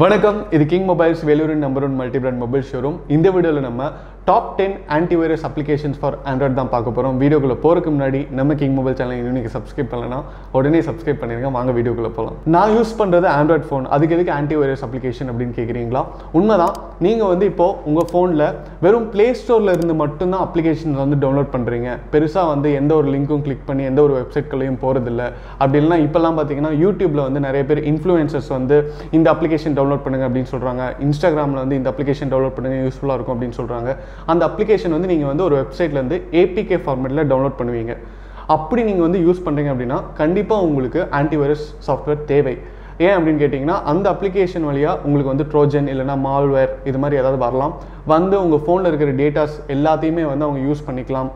வணக்கம் இது king mobiles Vellore number 1 multi brand mobile showroom. இந்த வீடியோல நம்ம top 10 antivirus applications for Android தான் பார்க்க போறோம். வீடியோக்குள்ள போறதுக்கு முன்னாடி நம்ம கிங் மொபைல் சேனலை இன்னும் நீங்க சப்ஸ்கிரைப் பண்ணலனா உடனே சப்ஸ்கிரைப் பண்ணிருங்க. வாங்க வீடியோக்குள்ள போலாம். நான் யூஸ் பண்றது ஆண்ட்ராய்ட் ஃபோன். அதுக்கு எதுக்கு ஆன்டிவைரஸ் அப்ளிகேஷன் அப்படினு கேக்குறீங்களா? உண்மைதான். நீங்க இப்போ உங்க ஃபோன்ல வெறும் Play Storeல இருந்து மட்டும் தான் அப்ளிகேஷன்ஸ் டவுன்லோட் பண்றீங்க. பெருசா எந்த ஒரு லிங்க்கும் கிளிக் பண்ணி எந்த ஒரு வெப்சைட்க்குள்ளேயும் போறது இல்ல. அப்படி இல்லனா இப்பலாம் பாத்தீங்கன்னா YouTubeல நிறைய பேர் இன்ஃப்ளூயன்சர்ஸ் இந்த அப்ளிகேஷன் டவுன்லோட் பண்ணுங்க அப்படினு சொல்றாங்க. இன்ஸ்டாகிராம்ல இந்த அப்ளிகேஷன் டவுன்லோட் பண்ணுங்க யூஸ்ஃபுல்லா இருக்கும் அப்படினு சொல்றாங்க. அந்த அப்ளிகேஷன் நீங்க ஒரு வெப்சைட்ல இருந்து APK ஃபார்மட்ல டவுன்லோட் பண்ணுவீங்க. அப்படி நீங்க யூஸ் பண்றீங்க அப்படினா கண்டிப்பா உங்களுக்கு ஆன்டிவைரஸ் சாஃப்ட்வேர் தேவை. ஏன் அப்படின்னு கேட்டிங்கன்னா அந்த அப்ளிகேஷன் வழியா உங்களுக்கு ட்ரோஜன் இல்லைனா மால்வேர் இது மாதிரி ஏதாவது வரலாம். உங்க ஃபோனில் இருக்கிற டேட்டாஸ் எல்லாத்தையுமே அவங்க யூஸ் பண்ணிக்கலாம்.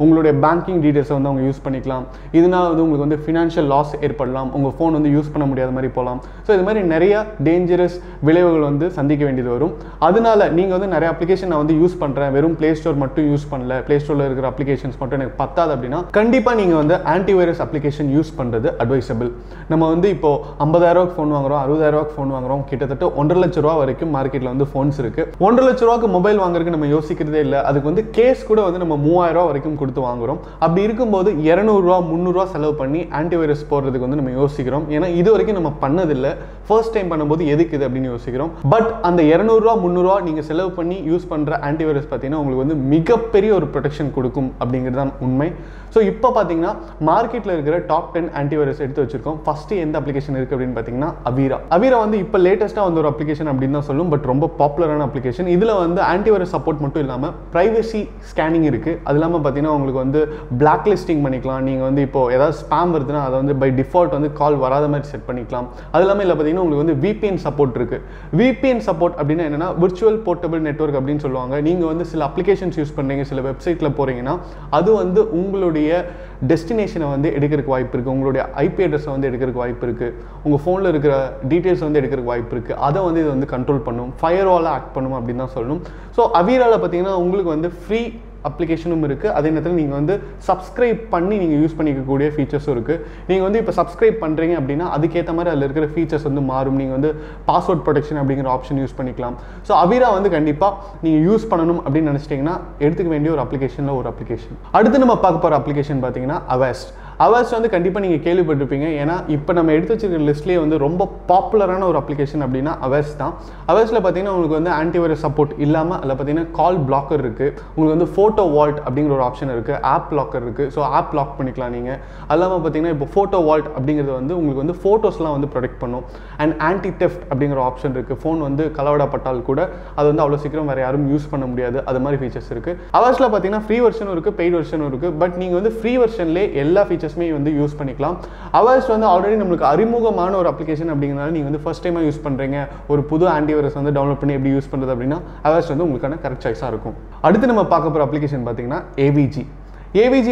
உங்களுடைய பேங்கிங் டீடைல்ஸை அவங்க யூஸ் பண்ணிக்கலாம். இதனால் உங்களுக்கு ஃபினான்ஷியல் லாஸ் ஏற்படலாம். உங்கள் ஃபோன் யூஸ் பண்ண முடியாத மாதிரி போகலாம். ஸோ இது மாதிரி நிறைய டேஞ்சரஸ் விளைவுகள் சந்திக்க வேண்டியது வரும். அதனால நீங்கள் நிறைய அப்ளிகேஷன் நான் யூஸ் பண்ணுறேன், வெறும் Play Store மட்டும் யூஸ் பண்ணல, Play Storeல இருக்கிற அப்ளிகேஷன்ஸ் மட்டும் எனக்கு பத்தாது அப்படின்னா கண்டிப்பாக நீங்கள் ஆன்டிவைரஸ் அப்ளிகேஷன் யூஸ் பண்ணுறது அட்வைசபிள். நம்ம இப்போ 50,000 ஃபோன் வாங்குறோம், 60,000 ஃபோன் வாங்குறோம், கிட்டத்தட்ட 1.5 லட்ச ரூபா வரைக்கும் மார்க்கெட்டில் ஃபோன்ஸ் இருக்குது. 1.5 லட்ச ரூபாய்க்கு மொபைல் வாங்குறதுக்கு நம்ம யோசிக்கிறதே இல்லை. அதுக்கு கேஸ் கூட நம்ம 3,000 ரூபா வரைக்கும் கொடுத்து வாங்குறோம். அப்படி இருக்கும்போது 200 ரூபா 300 ரூபா செலவு பண்ணி ஆன்டிவைரஸ் போடுறதுக்கு நம்ம யோசிக்கிறோம். ஏன்னா இது வரைக்கும் நம்ம பண்ணதில்லை. ஃபர்ஸ்ட் டைம் பண்ணும்போது எதுக்கு இது அப்படின்னு யோசிக்கிறோம். பட் அந்த 200 ரூபா 300 ரூபா நீங்க செலவு பண்ணி யூஸ் பண்ற ஆன்டிவைரஸ் பார்த்தீங்கன்னா உங்களுக்கு மிகப்பெரிய ஒரு ப்ரொடெக்ஷன் கொடுக்கும் அப்படிங்கிறது தான் உண்மை. ஸோ இப்போ பார்த்தீங்கன்னா மார்க்கெட்டில் இருக்கிற டாப் 10 ஆன்டிவைரஸ் எடுத்து வச்சிருக்கோம். ஃபர்ஸ்ட் எந்த அப்ளிகேஷன் இருக்கு அப்படின்னு பார்த்தீங்கன்னா அவிரா இப்போ லேட்டஸ்ட்டாக ஒரு அப்ளிகேஷன் அப்படின்னு தான் சொல்லும். பட் ரொம்ப பாப்புலரான அப்ளிகேஷன். இதில் ஆன்டிவைரஸ் சப்போர்ட் மட்டும் இல்லாமல் பிரைவசி ஸ்கேனிங் இருக்கு. அது இல்லாமல் பார்த்தீங்கன்னா உங்களுக்கு பிளாக் லிஸ்டிங் பண்ணிக்கலாம். நீங்கள் இப்போ ஏதாவது ஸ்பாம் வருதுன்னா அதை பை டிஃபால்ட் கால் வராத மாதிரி செட் பண்ணிக்கலாம். அது இல்லாமல் இல்லை பார்த்தீங்கன்னா உங்களுக்கு VPN சப்போர்ட் இருக்கு. VPN சப்போர்ட் அப்படின்னா என்னன்னா விர்ச்சுவல் போர்ட்டபிள் நெட்வொர்க் அப்படின்னு சொல்லுவாங்க. நீங்கள் சில அப்ளிகேஷன்ஸ் யூஸ் பண்ணுறீங்க, சில வெப்சைட்ல போறீங்கன்னா அது உங்களுடைய டெஸ்டினேஷனை எடுக்கிறதுக்கு வாய்ப்பு இருக்கு. உங்களுடைய IP அட்ரஸ் எடுக்கிறதுக்கு வாய்ப்பு இருக்கு. உங்க ஃபோன்ல இருக்கிற டீடைல்ஸ் எடுக்கிறதுக்கு வாய்ப்பு இருக்கு. அதை இது கண்ட்ரோல் பண்ணும், ஃபயர்வாலா ஆக்ட் பண்ணும் அப்படின்னு தான் சொல்லணும். ஸோ அவிரால பார்த்தீங்கன்னா உங்களுக்கு ஃப்ரீ அப்ளிகேஷனும் இருக்குது. அதே நேரத்தில் நீங்கள் சப்ஸ்கிரைப் பண்ணி நீங்கள் யூஸ் பண்ணிக்கக்கூடிய ஃபீச்சர்ஸும் இருக்குது. நீங்கள் இப்போ சப்ஸ்கிரைப் பண்ணுறீங்க அப்படின்னா அதுக்கேற்ற மாதிரி அதில் இருக்கிற ஃபீச்சர்ஸ் மாறும். நீங்கள் பாஸ்வேர்ட் ப்ரொடெக்ஷன் அப்படிங்கிற ஆப்ஷன் யூஸ் பண்ணிக்கலாம். ஸோ அவிரா கண்டிப்பாக நீங்கள் யூஸ் பண்ணணும் அப்படின்னு நினச்சிட்டிங்கன்னா எடுத்துக்க வேண்டிய ஒரு அப்ளிகேஷனில் ஒரு அப்ளிகேஷன். அடுத்து நம்ம பார்க்க போகிற அப்ளிகேஷன் பார்த்தீங்கன்னா அவர்ஸ் கண்டிப்பாக நீங்கள் கேள்விப்பட்டிருப்பீங்க. ஏன்னா இப்போ நம்ம எடுத்து வச்சிருக்கிற லிஸ்ட்லேயே ரொம்ப பாப்புலரான ஒரு அப்ளிகேஷன் அப்படின்னா அவர்ஸ் தான். அவர்ஸில் பார்த்தீங்கன்னா உங்களுக்கு ஆன்டிவைரஸ் சப்போர்ட் இல்லாமல் அதில் பார்த்தீங்கன்னா கால் பிளாக்கர் இருக்குது. உங்களுக்கு ஃபோட்டோ வால்ட் அப்படிங்கிற ஒரு ஆப்ஷன் இருக்குது. ஆப் லாக்கர் இருக்குது. ஸோ ஆப் லாக் பண்ணிக்கலாம் நீங்கள். அது இல்லாமல் பார்த்தீங்கன்னா இப்போ ஃபோட்டோ வால்ட் அப்படிங்கிறது உங்களுக்கு ஃபோட்டோஸ்லாம் ப்ரொடெக்ட் பண்ணும். அண்ட் ஆன்டி தெஃப்ட் அப்படிங்கிற ஆப்ஷன் இருக்குது. ஃபோன் கலவடப்பட்டால் கூட அது அவ்வளோ சீக்கிரம் வேறு யாரும் யூஸ் பண்ண முடியாது. அது மாதிரி ஃபீச்சர்ஸ் இருக்குது. அவர்ஸில் பார்த்தீங்கன்னா ஃப்ரீ வெர்ஷனும் இருக்குது, பெய்ட் வெர்ஷனும் இருக்குது. பட் நீங்கள் ஃப்ரீ வெர்ஷன்லேயே எல்லா ஃபீச்சர்ஸ் யூஸ் பண்ணிக்கலாம். அவர்ஸ் ஆல்ரெடி நம்மளுக்கு அறிமுகமான ஒரு அப்ளிகேஷன் அப்படிங்கறதால நீங்க ஃபர்ஸ்ட் டைமா யூஸ் பண்றீங்க, ஒரு புது ஆன்டிவைரஸ் டவுன்லோட் பண்ணி எப்படி யூஸ் பண்றது அப்படின்னா அவர்ஸ் உங்களுக்கான கரெக்ட் சாய்ஸா இருக்கும். அடுத்து நம்ம பார்க்க போற அப்ளிகேஷன் பாத்தீங்கன்னா AVG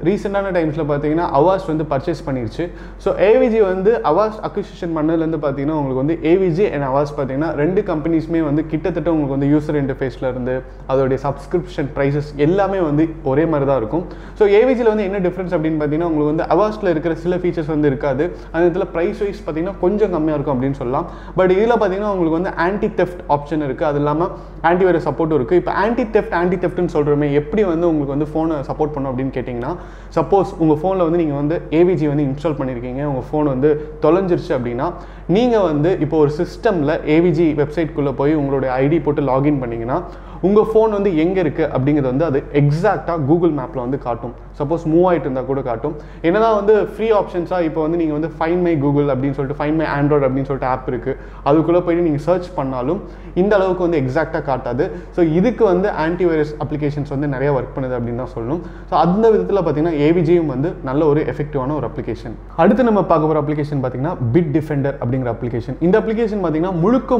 ரீசெண்டான டைம்ஸில் பார்த்தீங்கன்னா அவார்ஸ் பர்ச்சேஸ் பண்ணிருச்சு. ஸோ AVG அவார்ஸ் அக்விசிஷன் பண்ணதுலேருந்து பார்த்தீங்கன்னா உங்களுக்கு AVG அண்ட் அவார்ஸ் பார்த்தீங்கன்னா ரெண்டு கம்பெனிஸுமே கிட்டத்தட்ட உங்களுக்கு யூசர் இன்டர்ஃபேஸில் இருந்து அதோடைய சப்ஸ்கிரிப்ஷன் ப்ரைஸஸ் எல்லாமே ஒரே மாதிரி தான் இருக்கும். ஸோ AVGயில் என்ன டிஃப்ரென்ஸ் அப்படின்னு பார்த்தீங்கன்னா உங்களுக்கு அவார்ஸில் இருக்கிற சில ஃபீச்சர்ஸ் இருக்காது. அந்த இதில் ப்ரைஸ் வைஸ் பார்த்தீங்கன்னா கொஞ்சம் கம்மியாக இருக்கும் அப்படின்னு சொல்லலாம். பட் இதில் பார்த்தீங்கன்னா உங்களுக்கு ஆன்டி தெஃப்ட் ஆப்ஷன் இருக்குது. அது இல்லாமல் ஆன்டிவைரஸ் சப்போர்ட்டும் இருக்குது. இப்போ ஆன்டி தெஃப்ட்னு சொல்கிறோமே, எப்படி உங்களுக்கு ஃபோனை சப்போர்ட் பண்ணும் அப்படின்னு கேட்டிங்கன்னா, சப்போஸ் உங்கள் ஃபோனில் நீங்கள் AVG இன்ஸ்டால் பண்ணியிருக்கீங்க, உங்கள் ஃபோன் தொலைஞ்சிருச்சு அப்படின்னா நீங்கள் இப்போ ஒரு சிஸ்டமில் AVG வெப்சைட்குள்ளே போய் உங்களுடைய ஐடி போட்டு லாகின் பண்ணிங்கன்னா உங்கள் ஃபோன் எங்கே இருக்குது அப்படிங்கிறது அது எக்ஸாக்டாக கூகுள் மேப்பில் காட்டும். சப்போஸ் மூவ் ஆகிட்டு இருந்தால் கூட காட்டும். என்னதான் ஃப்ரீ ஆப்ஷன்ஸாக இப்போ நீங்கள் ஃபைண்ட் மை கூகுள் அப்படின்னு சொல்லிட்டு ஃபைண்ட் மை ஆண்ட்ராய்டு அப்படின்னு சொல்லிட்டு ஆப் இருக்குது. அதுக்குள்ளே போயிட்டு நீங்கள் சர்ச் பண்ணாலும் இந்த அளவுக்கு எக்ஸாக்டாக காட்டாது. ஸோ இதுக்கு ஆன்டிவைரஸ் அப்ளிகேஷன்ஸ் நிறைய ஒர்க் பண்ணுது அப்படின்னு தான் சொல்லணும். ஸோ அந்த விதத்தில் பார்த்தீங்கன்னா AVGயும் நல்ல ஒரு எஃபெக்டிவான ஒரு அப்ளிகேஷன். அடுத்து நம்ம பார்க்க போகிற அப்ளிகேஷன் பார்த்தீங்கன்னா பிட் டிஃபெண்டர் அப்படிங்கிற அப்ளிகேஷன். இந்த அப்ளிகேஷன் பார்த்தீங்கன்னா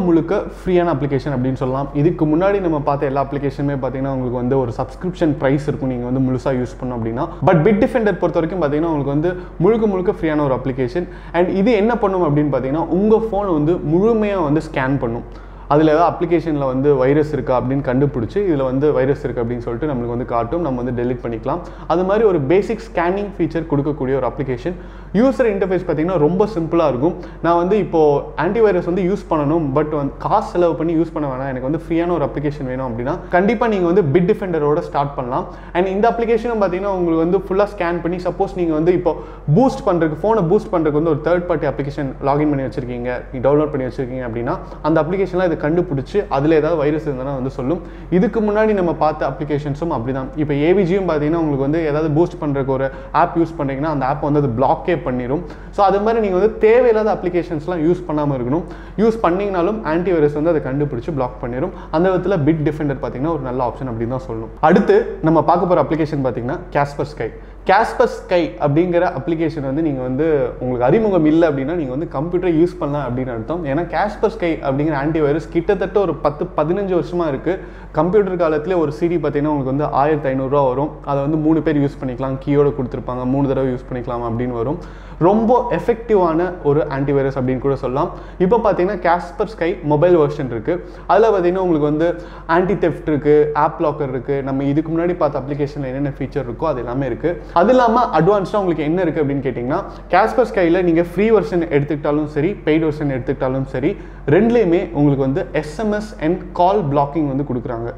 முழுக்க ஃப்ரீயான அப்ளிகேஷன் அப்படின்னு சொல்லலாம். இதுக்கு முன்னாடி நம்ம பார்த்த எல்லா அப்ளிகேஷனுமே பார்த்தீங்கன்னா உங்களுக்கு ஒரு சப்ஸ்கிரிப்ஷன் ப்ரைஸ் இருக்கும் நீங்கள் முழுசாக யூஸ் பண்ணோம் அப்படின்னா. பட் பிட் டிஃபெண்டர் பொறுத்த வரைக்கும் பார்த்தீங்கன்னா உங்களுக்கு முழுக்க ஃப்ரீயான ஒரு அப்ளிகேஷன். அண்ட் இது என்ன பண்ணும் அப்படின்னு பார்த்தீங்கன்னா உங்கள் ஃபோன் முழுமையாக ஸ்கேன் பண்ணும். அதில் ஏதாவது அப்ளிகேஷனில் வைரஸ் இருக்கா அப்படின்னு கண்டுபிடிச்சி இதில் வைரஸ் இருக்குது அப்படின்னு சொல்லிட்டு நம்மளுக்கு காட்டும். நம்ம டெலிட் பண்ணிக்கலாம். அது மாதிரி ஒரு பேசிக் ஸ்கேனிங் ஃபீச்சர் கொடுக்கக்கூடிய ஒரு அப்ளிகேஷன். யூசர் இன்டர்ஃபேஸ் பார்த்தீங்கன்னா ரொம்ப சிம்பிளாக இருக்கும். நான் வந்து இப்போது ஆன்டிவைரஸ் வந்து யூஸ் பண்ணணும், பட் வந்து காசு செலவு பண்ணி யூஸ் பண்ண வேணாம், எனக்கு வந்து ஃப்ரீயான ஒரு அப்ளிகேஷன் வேணும் அப்படின்னா கண்டிப்பாக நீங்கள் வந்து பிட் டிஃபெண்டரோட ஸ்டார்ட் பண்ணலாம். அண்ட் இந்த அப்ளிகேஷனும் பார்த்தீங்கன்னா உங்களுக்கு வந்து ஃபுல்லாக ஸ்கேன் பண்ணி, சப்போஸ் நீங்கள் வந்து இப்போ பூஸ்ட் பண்ணுறதுக்கு ஃபோனை பூஸ்ட் பண்ணுறதுக்கு வந்து ஒரு தேர்ட் பார்ட்டி அப்ளிகேஷன் லாகின் பண்ணி வச்சிருக்கீங்க, டவுன்லோட் பண்ணி வச்சிருக்கீங்க அப்படின்னா அந்த அப்ளிகேஷன்லாம் இதை கண்டுபிடிச்சி அதில் ஏதாவது வைரஸ் இருந்தால் வந்து சொல்லும். இதுக்கு முன்னாடி நம்ம பார்த்த அப்ளிகேஷன்ஸும் அப்படி தான். இப்போ ஏவிஜியும் பார்த்தீங்கன்னா உங்களுக்கு வந்து ஏதாவது பூஸ்ட் பண்ணுறதுக்கு ஒரு ஆப் யூஸ் பண்ணுறீங்கன்னா அந்த ஆப் வந்து அது பிளாக்கே பண்ணிடும். ஸோ அது மாதிரி நீங்கள் வந்து தேவையில்லாத அப்ளிகேஷன்ஸ்லாம் யூஸ் பண்ணாமல் இருக்கணும். யூஸ் பண்ணிங்கனாலும் ஆன்டிவைரஸ் வந்து அதை கண்டுபிடிச்சி பிளாக் பண்ணிடும். அந்த விதத்தில் பிட் டிஃபெண்டர் பார்த்தீங்கன்னா ஒரு நல்ல ஆப்ஷன் அப்படின்னு தான் சொல்லணும். அடுத்து நம்ம பார்க்க போகிற அப்ளிகேஷன் பார்த்தீங்கன்னா காஸ்பர்ஸ்கை. காஸ்பர்ஸ்கை அப்படிங்கிற அப்ளிகேஷன் வந்து நீங்கள் வந்து உங்களுக்கு அறிமுகம் இல்லை அப்படின்னா நீங்கள் வந்து கம்ப்யூட்டரை யூஸ் பண்ணலாம் அப்படின்னு அர்த்தம். ஏன்னா காஸ்பர்ஸ்கை அப்படிங்கிற ஆன்டிவைரஸ் கிட்டத்தட்ட ஒரு 10-15 வருஷமாக இருக்குது. கம்ப்யூட்டர் காலத்தில் ஒரு சிடி பார்த்தீங்கன்னா உங்களுக்கு வந்து 1500 வரும். அதை வந்து 3 பேர் யூஸ் பண்ணிக்கலாம், கீயோடு கொடுத்துருப்பாங்க, 3 தடவை யூஸ் பண்ணிக்கலாம் அப்படின்னு வரும். ரொம்ப எஃபெக்டிவான ஒரு ஆன்டிவைரஸ் அப்படின்னு கூட சொல்லலாம். இப்போ பார்த்தீங்கன்னா காஸ்பர்ஸ்கை மொபைல் வெர்ஷன் இருக்குது. அதில் பார்த்தீங்கன்னா உங்களுக்கு வந்து ஆன்டி தெஃப்ட் இருக்குது, ஆப் லாக்கர் இருக்குது, நம்ம இதுக்கு முன்னாடி பார்த்த அப்ளிகேஷனில் என்னென்ன ஃபீச்சர் இருக்கோ அது எல்லாமே இருக்குது. அது இல்லாமல் அட்வான்ஸ்டாக உங்களுக்கு என்ன இருக்குது அப்படின்னு கேட்டிங்கன்னா காஸ்பர்ஸ்கையில் நீங்கள் ஃப்ரீ வெர்ஷன் எடுத்துக்கிட்டாலும் சரி, பெய்ட் வெர்ஷன் எடுத்துக்கிட்டாலும் சரி, ரெண்டுலேயுமே உங்களுக்கு வந்து எஸ்எம்எஸ் அண்ட் கால் பிளாக்கிங் வந்து கொடுக்குறாங்க.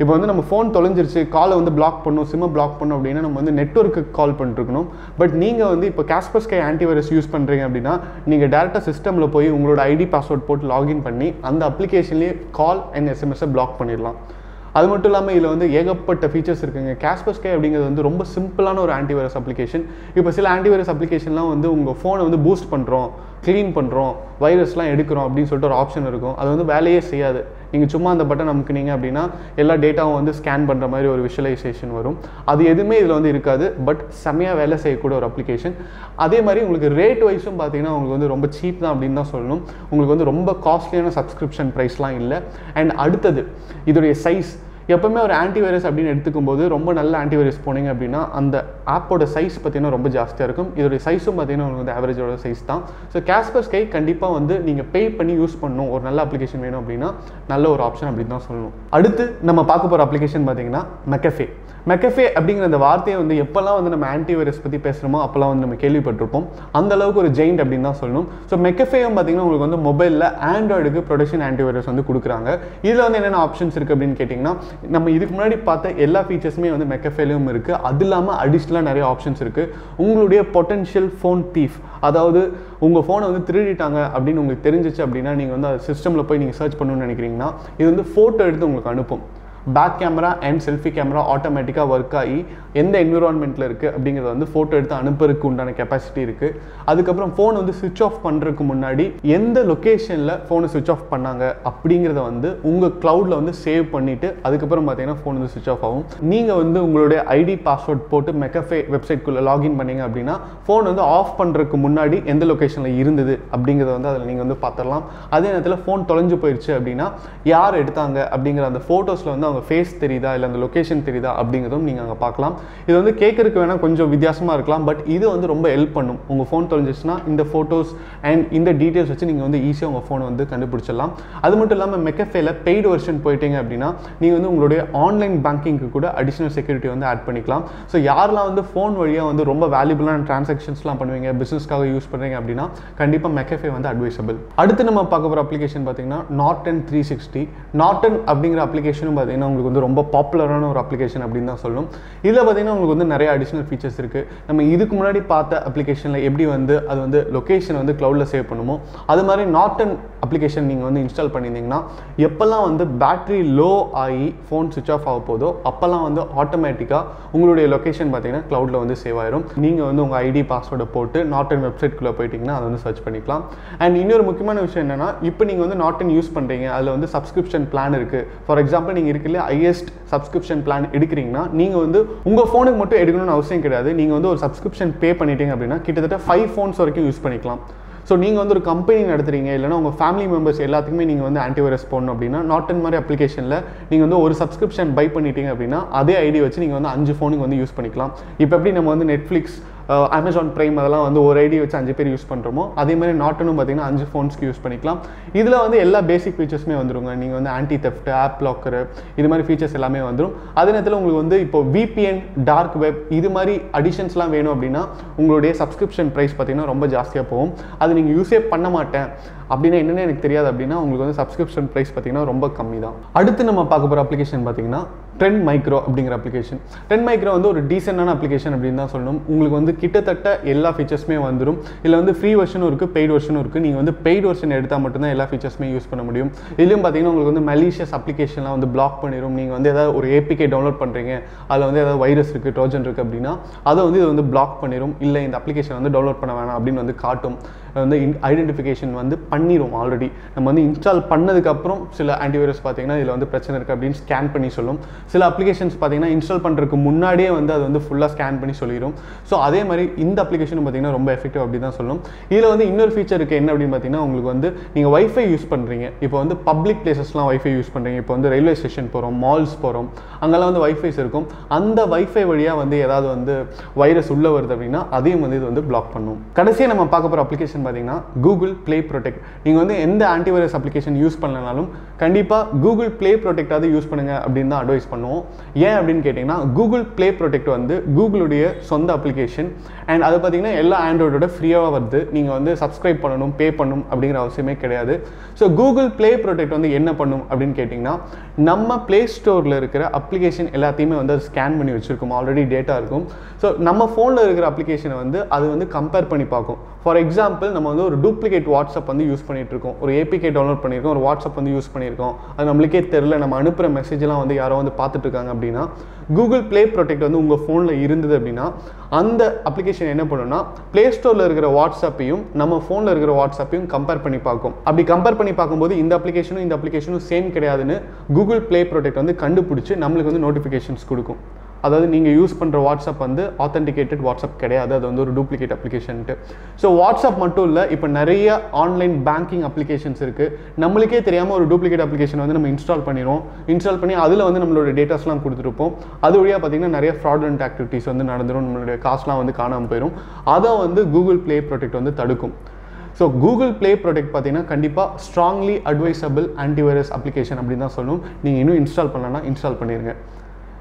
இப்போ வந்து நம்ம ஃபோன் தொலைஞ்சிருச்சு, காலை வந்து பிளாக் பண்ணணும், சிம்மை பிளாக் பண்ணணும் அப்படின்னா நம்ம வந்து நெட்வொர்க்கு கால் பண்ணிருக்கணும். பட் நீங்கள் வந்து இப்போ காஸ்பர்ஸ்கை ஆன்டிவைரஸ் யூஸ் பண்ணுறீங்க அப்படின்னா நீங்கள் டேரெக்டாக சிஸ்டமில் போய் உங்களோட ஐடி பாஸ்வேர்ட் போட்டு லாகின் பண்ணி அந்த அப்ளிகேஷன்லேயே கால் அண்ட் எஸ்எம்எஸை பிளாக் பண்ணிடலாம். அது மட்டும் இல்லாமல் இதில் வந்து ஏகப்பட்ட ஃபீச்சர்ஸ் இருக்குங்க. காஸ்பர்ஸ்கை அப்படிங்கிறது வந்து ரொம்ப சிம்பிளான ஒரு ஆன்டிவைரஸ் அப்ளிகேஷன். இப்போ சில ஆன்டிவைரஸ் அப்ளிகேஷன்லாம் வந்து உங்கள் ஃபோனை வந்து பூஸ்ட் பண்ணுறோம், க்ளீன் பண்ணுறோம், வைரஸ்லாம் எடுக்கிறோம் அப்படின்னு சொல்லிட்டு ஒரு ஆப்ஷன் இருக்கும். அது வந்து வேலையே செய்யாது. நீங்கள் சும்மா அந்த பட்டன் அமுக்குனீங்க அப்படின்னா எல்லா டேட்டாவும் வந்து ஸ்கேன் பண்ணுற மாதிரி ஒரு விஷுவலைசேஷன் வரும். அது எதுவுமே இதில் வந்து இருக்காது. பட் செம்மையாக வேலை செய்யக்கூடிய ஒரு அப்ளிகேஷன். அதே மாதிரி உங்களுக்கு ரேட் வைஸும் பார்த்தீங்கன்னா உங்களுக்கு வந்து ரொம்ப சீப் தான் அப்படின்னு தான் சொல்லணும். உங்களுக்கு வந்து ரொம்ப காஸ்ட்லியான சப்ஸ்கிரிப்ஷன் ப்ரைஸ்லாம் இல்லை. அண்ட் அடுத்தது இதோடைய சைஸ். எப்பவுமே ஒரு ஆன்டிவைரஸ் அப்படின்னு எடுத்துக்கும்போது ரொம்ப நல்ல ஆன்டிவைரஸ் போனீங்க அப்படின்னா அந்த ஆப்போட சைஸ் பார்த்தீங்கன்னா ரொம்ப ஜாஸ்தியாக இருக்கும். இதோடைய சைஸும் பார்த்தீங்கன்னா உங்களுக்கு வந்து ஆவரேஜோட சைஸ் தான். ஸோ காஸ்பர்ஸ்கை கண்டிப்பாக வந்து நீங்கள் பே பண்ணி யூஸ் பண்ணணும், ஒரு நல்ல அப்ளிகேஷன் வேணும் அப்படின்னா நல்ல ஒரு ஆப்ஷன் அப்படின்னு தான் சொல்லணும். அடுத்து நம்ம பார்க்க போகிற அப்ளிகேஷன் பார்த்தீங்கன்னா மெக்கஃபே. மெக்கஃபே அப்படிங்கிற அந்த வார்த்தையை வந்து எப்போல்லாம் வந்து நம்ம ஆன்டிவைரஸ் பற்றி பேசுகிறோமோ அப்போல்லாம் வந்து நம்ம கேள்விப்பட்டிருப்போம். அந்த அளவுக்கு ஒரு ஜெயிண்ட் அப்படின்னு தான் சொல்லணும். ஸோ மெக்கஃபேயும் பார்த்தீங்கன்னா உங்களுக்கு வந்து மொபைலில் ஆண்ட்ராய்டுக்கு ப்ரொடக்ஷன் ஆன்டிவைரஸ் வந்து கொடுக்குறாங்க. இதில் வந்து என்னென்ன ஆப்ஷன்ஸ் இருக்குது அப்படின்னு கேட்டிங்கன்னா நம்ம இதுக்கு முன்னாடி பார்த்த எல்லா ஃபீச்சர்ஸுமே வந்து மெக்கஃபேலையும் இருக்குது. அது இல்லாமல் அடிஷ்னலாக நிறைய ஆப்ஷன்ஸ் இருக்குது. உங்களுடைய பொட்டன்ஷியல் ஃபோன் தீஃப், அதாவது உங்கள் ஃபோனை வந்து திருடிட்டாங்க அப்படின்னு உங்களுக்கு தெரிஞ்சிச்சு அப்படின்னா நீங்கள் வந்து சிஸ்டமில் போய் நீங்கள் சர்ச் பண்ணணும்னு நினைக்கிறீங்கன்னா இது வந்து ஃபோட்டோ எடுத்து உங்களுக்கு அனுப்பும். Back camera and selfie camera ஆட்டோமேட்டிக்காக ஒர்க் ஆகி எந்த என்விரான்மெண்ட்டில் இருக்குது அப்படிங்கிறத வந்து ஃபோட்டோ எடுத்து அனுப்புறதுக்கு உண்டான கெப்பாசிட்டி இருக்குது. அதுக்கப்புறம் ஃபோன் வந்து சுவிட்ச் ஆஃப் பண்ணுறதுக்கு முன்னாடி எந்த லொக்கேஷனில் ஃபோனை சுவிட்ச் ஆஃப் பண்ணாங்க அப்படிங்கிறத வந்து உங்கள் க்ளவுடில் வந்து சேவ் பண்ணிவிட்டு அதுக்கப்புறம் பார்த்தீங்கன்னா ஃபோன் வந்து சுவிட்ச் ஆஃப் ஆகும். நீங்கள் வந்து உங்களுடைய ஐடி பாஸ்வேர்ட் போட்டு மெக்கஃபே வெப்சைட்குள்ளே லாகின் பண்ணிங்க அப்படின்னா ஃபோன் வந்து ஆஃப் பண்ணுறதுக்கு முன்னாடி எந்த லொக்கேஷனில் இருந்தது அப்படிங்கிறத வந்து அதில் நீங்கள் வந்து பார்த்துடலாம். அதே நேரத்தில் ஃபோன் தொலைஞ்சு போயிடுச்சு அப்படின்னா யார் எடுத்தாங்க அப்படிங்கிற அந்த ஃபோட்டோஸில் வந்து அவங்க ஃபேஸ் தெரியுதா இல்லை அந்த லொக்கேஷன் தெரியுதா அப்படிங்கிறதும் நீங்கள் அங்கே பார்க்கலாம். இது வந்து கேட்கறதுக்கு வேணால் கொஞ்சம் வித்தியாசமாக இருக்கலாம். பட் இது வந்து ரொம்ப ஹெல்ப் பண்ணும். உங்கள் ஃபோன் தொலைஞ்சிச்சுன்னா இந்த ஃபோட்டோஸ் அண்ட் இந்த டீட்டெயில்ஸ் வச்சு நீங்கள் வந்து ஈஸியாக உங்கள் ஃபோனை வந்து கண்டுபிடிச்சிடலாம். அது மட்டும் இல்லாமல் மெக்கஃபேல பெய்டு வெர்ஷன் போயிட்டீங்க அப்படின்னா நீங்கள் வந்து உங்களுடைய ஆன்லைன் பேங்கிங்க்கு கூட அடிஷனல் செக்யூரிட்டி வந்து ஆட் பண்ணிக்கலாம். ஸோ யாரெல்லாம் வந்து ஃபோன் வழியாக வந்து ரொம்ப வேல்யூபிளான டிரான்சாக்ஷன்ஸ்லாம் பண்ணுவீங்க, பிஸ்னஸ்க்காக யூஸ் பண்ணுறீங்க அப்படின்னா கண்டிப்பாக மெக்கஃபே வந்து அட்வைசபிள். அடுத்து நம்ம பார்க்க போகிற அப்ளிகேஷன் பார்த்தீங்கன்னா நார்டன் 360. நார்டன் அப்படிங்கிற அப்ளிகேஷனும் பார்த்தீங்கன்னா உங்களுக்கு வந்து ரொம்ப பாப்புலரான ஒரு அப்ளிகேஷன் அப்படின்னு தான் சொல்லணும். இதில் பார்த்தீங்கன்னா உங்களுக்கு வந்து நிறைய அடிஷனல் ஃபீச்சர்ஸ் இருக்குது. நம்ம இதுக்கு முன்னாடி பார்த்த அப்ளிகேஷனில் எப்படி வந்து அது வந்து லொக்கேஷன் வந்து க்ளவுடில் சேவ் பண்ணுமோ அது மாதிரி நார்டன் அப்ளிகேஷன் நீங்கள் வந்து இன்ஸ்டால் பண்ணியிருந்தீங்கன்னா எப்போல்லாம் வந்து பேட்டரி லோ ஆகி ஃபோன் சுவிச் ஆஃப் ஆக போதோ அப்போல்லாம் வந்து ஆட்டோமேட்டிக்காக உங்களுடைய லொக்கேஷன் பார்த்தீங்கன்னா க்ளவுடில் வந்து சேவ் ஆயிரும். நீங்கள் வந்து உங்கள் ஐடி பாஸ்வேர்டை போட்டு நார்டன் வெப்சைட்குள்ளே போயிட்டீங்கன்னா அதை வந்து சர்ச் பண்ணிக்கலாம். அண்ட் இன்னொரு முக்கியமான விஷயம் என்னென்னா இப்போ நீங்கள் வந்து நார்டன் யூஸ் பண்ணுறீங்க, அதில் வந்து சப்ஸ்கிரிப்ஷன் பிளான் இருக்குது. ஃபார் எக்ஸாம்பிள் நீங்கள் இருக்குல்ல ஹையஸ்ட் சப்ஸ்கிரிப்ஷன் பிளான் எடுக்கிறீங்கன்னா நீங்கள் வந்து உங்கள் ஃபோனுக்கு மட்டும் எடுக்கணும்னு அவசியம் கிடையாது. நீங்கள் வந்து ஒரு சப்ஸ்கிரிப்ஷன் பே பண்ணிட்டீங்க அப்படின்னா கிட்டத்தட்ட 5 ஃபோன்ஸ் வரைக்கும் யூஸ் பண்ணிக்கலாம். ஸோ நீங்கள் வந்து ஒரு கம்பெனி நடத்துறீங்க இல்லைனா உங்கள் ஃபேமிலி மெம்பர்ஸ் எல்லாத்துக்குமே நீங்கள் வந்து ஆன்டிவைரஸ் போடணும் அப்படின்னா நார்டன் மாதிரி அப்ளிகேஷனில் நீங்கள் வந்து ஒரு சப்ஸ்கிரிப்ஷன் பை பண்ணிட்டீங்க அப்படின்னா அதே ஐடி வச்சு நீங்கள் வந்து 5 ஃபோனுக்கு வந்து யூஸ் பண்ணிக்கலாம். இப்போ எப்படி நம்ம வந்து நெட்ஃப்ளிக்ஸ் அமேசான் பிரைம் அதெல்லாம் வந்து ஒரு ஐடி வச்சு 5 பேர் யூஸ் பண்ணுறோமோ அதே மாதிரி நாட்டனும் பார்த்தீங்கன்னா 5 ஃபோன்ஸ்க்கு யூஸ் பண்ணிக்கலாம். இதில் வந்து எல்லா பேசிக் ஃபீச்சர்ஸுமே வந்துருங்க. நீங்கள் வந்து ஆன்டி தெஃப்ட், ஆப் லாக்கரு இது மாதிரி ஃபீச்சர்ஸ் எல்லாமே வந்துடும். அதே நேரத்தில் உங்களுக்கு வந்து இப்போ VPN, டார்க் வெப் இது மாதிரி அடிஷன்ஸ்லாம் வேணும் அப்படின்னா உங்களுடைய சப்ஸ்கிரிப்ஷன் ப்ரைஸ் பார்த்தீங்கன்னா ரொம்ப ஜாஸ்தியாக போகும். அது நீங்கள் யூஸே பண்ண மாட்டேன் அப்படின்னா என்னென்னு எனக்கு தெரியாது அப்படின்னா உங்களுக்கு வந்து சப்ஸ்கிரிப்ஷன் ப்ரைஸ் பார்த்தீங்கன்னா ரொம்ப கம்மி தான். அடுத்து நம்ம பார்க்க போகிற அப்ளிகேஷன் பார்த்தீங்கன்னா ட்ரெண்ட் மைக்ரோ அப்படிங்கிற அப்ளிகேஷன். ட்ரெண்ட் மைக்ரோ வந்து ஒரு டீசெண்டான அப்ளிகேஷன் அப்படின்னு தான் சொல்லணும். உங்களுக்கு வந்து கிட்டத்தட்ட எல்லா ஃபீச்சர்ஸுமே வந்துடும். இதில் வந்து ஃப்ரீ வெர்ஷனும் இருக்குது, பெய்ட் வெர்ஷனும் இருக்குது. நீங்கள் வந்து பெய்ட் வெர்ஷன் எடுத்தால் மட்டும்தான் எல்லா ஃபீச்சர்ஸுமே யூஸ் பண்ண முடியும். இதுலையும் பார்த்தீங்கன்னா உங்களுக்கு வந்து மலீஷியஸ் அப்ளிகேஷன்லாம் வந்து பிளாக் பண்ணிடும். நீங்கள் வந்து ஏதாவது ஒரு APK டவுன்லோட் பண்ணுறீங்க, அதில் வந்து ஏதாவது வைரஸ் இருக்குது, ட்ரோஜன் இருக்குது அப்படின்னா அதை வந்து இது வந்து பிளாக் பண்ணிடும். இல்லை இந்த அப்ளிகேஷன் வந்து டவுன்லோட் பண்ண வேணாம் அப்படின்னு வந்து காட்டும். வந்து ஐடென்டிஃபிகேஷன் வந்து பண்ணிடும். ஆல்ரெடி நம்ம வந்து இன்ஸ்டால் பண்ணதுக்கப்புறம் சில ஆன்டிவைரஸ் பார்த்தீங்கன்னா இதில் வந்து பிரச்சனை இருக்குது அப்படின்னு ஸ்கேன் பண்ணி சொல்லும். சில அப்ளிகேஷன்ஸ் பார்த்தீங்கன்னா இன்ஸ்டால் பண்ணுறதுக்கு முன்னாடியே வந்து அது வந்து ஃபுல்லாக ஸ்கேன் பண்ணி சொல்லிடும். ஸோ அதே மாதிரி இந்த அப்ளிகேஷன் பார்த்தீங்கன்னா ரொம்ப எஃபெக்டிவ் அப்படி தான் சொல்லணும். இதில் வந்து இன்னொரு ஃபீச்சர் இருக்குது. என்ன அப்படின்னு பார்த்தீங்கன்னா உங்களுக்கு வந்து நீங்கள் வைஃபை யூஸ் பண்ணுறீங்க, இப்போ வந்து பப்ளிக் பிளேசஸ்லாம் வைஃபை யூஸ் பண்ணுறீங்க, இப்போ வந்து ரயில்வே ஸ்டேஷன் போகிறோம், மால்ஸ் போகிறோம், அங்கெல்லாம் வந்து வைஃபைஸ் இருக்கும். அந்த வைஃபை வழியாக வந்து ஏதாவது வந்து வைரஸ் உள்ளே வருது அப்படின்னா அதையும் வந்து இது வந்து பிளாக் பண்ணும். கடைசியாக நம்ம பார்க்க போகிற அப்ளிகேஷன் பார்த்தீங்கன்னா கூகுள் ப்ளே ப்ரொடெக்ட். நீங்கள் வந்து எந்த ஆன்டிவைரஸ் அப்ளிகேஷன் யூஸ் பண்ணலனாலும் கண்டிப்பாக கூகுள் ப்ளே ப்ரொடெக்டாவது யூஸ் பண்ணுங்க அப்படின்னு தான் அட்வைஸ் பண்ணுவோம். ஏன் அப்படின்னு கேட்டிங்கன்னா கூகுள் ப்ளே ப்ரொடெக்ட் வந்து கூகுளுடைய சொந்த அப்ளிகேஷன் அண்ட் அது பார்த்தீங்கன்னா எல்லா ஆண்ட்ராய்டோட ஃப்ரீயாக வருது. நீங்கள் வந்து சப்ஸ்கிரைப் பண்ணணும், பே பண்ணணும் அப்படிங்கிற அவசியமே கிடையாது. ஸோ கூகுள் ப்ளே ப்ரொடெக்ட் வந்து என்ன பண்ணும் அப்படின்னு கேட்டிங்கன்னா நம்ம ப்ளே ஸ்டோரில் இருக்கிற அப்ளிகேஷன் எல்லாத்தையுமே வந்து அது ஸ்கேன் பண்ணி வச்சுருக்கோம். ஆல்ரெடி டேட்டா இருக்கும். ஸோ நம்ம ஃபோனில் இருக்கிற அப்ளிகேஷனை வந்து அது வந்து கம்பேர் பண்ணி பார்க்கும். ஃபார் எக்ஸாம்பிள் நம்ம வந்து ஒரு டூப்ளிகேட் வாட்ஸ்அப் வந்து யூஸ் பண்ணிட்டு இருக்கோம், ஒரு APK டவுன்லோட் பண்ணியிருக்கோம், ஒரு வாட்ஸ்அப் வந்து யூஸ் பண்ணியிருக்கோம், அது நம்மளுக்கே தெரியல, நம்ம அனுப்புகிற மெசேஜ்லாம் வந்து யாரோ வந்து பார்த்துட்டு இருக்காங்க அப்படின்னா கூகுள் ப்ளே ப்ரொடெக்ட் வந்து உங்கள் ஃபோனில் இருந்தது அப்படின்னா அந்த அப்ளிகேஷன் என்ன பண்ணுன்னா ப்ளே ஸ்டோரில் இருக்கிற வாட்ஸ்அப்பையும் நம்ம ஃபோனில் இருக்கிற வாட்ஸ்அப்பையும் கம்பேர் பண்ணி பார்க்கும். அப்படி கம்பேர் பண்ணி பார்க்கும்போது இந்த அப்ளிகேஷனும் சேம் கிடையாதுன்னு கூகுள் ப்ளே ப்ரொடெக்ட் வந்து கண்டுபிடிச்சி நம்மளுக்கு வந்து நோட்டிஃபிகேஷன்ஸ் கொடுக்கும். அதாவது நீங்கள் யூஸ் பண்ணுற வாட்ஸ்அப் வந்து ஆத்தென்டிகேட்டட் வாட்ஸ்அப் கிடையாது, அது வந்து ஒரு டூப்ளிகேட் அப்ளிகேஷன்ட்டு. ஸோ வாட்ஸ்அப் மட்டும் இல்லை, இப்போ நிறைய ஆன்லைன் பேங்கிங் அப்ளிகேஷன்ஸ் இருக்குது. நம்மளுக்கே தெரியாமல் ஒரு டூப்ளிகேட் அப்ளிகேஷன் வந்து நம்ம இன்ஸ்டால் பண்ணி அதில் வந்து நம்மளோட டேட்டாஸ்லாம் கொடுத்துருப்போம். அது வழியாக பார்த்தீங்கன்னா நிறைய ஃப்ராட்லண்ட் ஆக்டிவிட்டீஸ் வந்து நடந்துடும், நம்மளுடைய காசுலாம் வந்து காணாமல் போயிடும். அதை வந்து கூகுள் ப்ளே ப்ரொடெக்ட் வந்து தடுக்கும். ஸோ கூகுள் ப்ளே ப்ரொடெக்ட் பார்த்தீங்கன்னா கண்டிப்பாக ஸ்ட்ராங்லி அட்வைசபிள் ஆன்டிவைரஸ் அப்ளிகேஷன் அப்படின்னு தான் சொல்லணும். நீங்கள் இன்னும் இன்ஸ்டால் பண்ணலன்னா இன்ஸ்டால் பண்ணிடுங்க.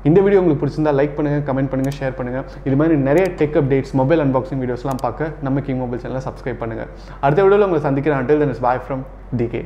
இந்த வீடியோ உங்களுக்கு பிடிச்சிருந்தா லைக் பண்ணுங்கள், கமெண்ட் பண்ணுங்கள், ஷேர் பண்ணுங்கள். இது மாதிரி நிறைய டெக் அப்டேட்ஸ், மொபைல் அன்பாக்சிங் வீடியோஸ்லாம் பார்க்க நம்ம கிங் மொபைல் சேனலை சப்ஸ்கிரைப் பண்ணுங்கள். அடுத்த வீடியோவில் உங்களை சந்திக்கிறேன். Until then, it's bye from DK.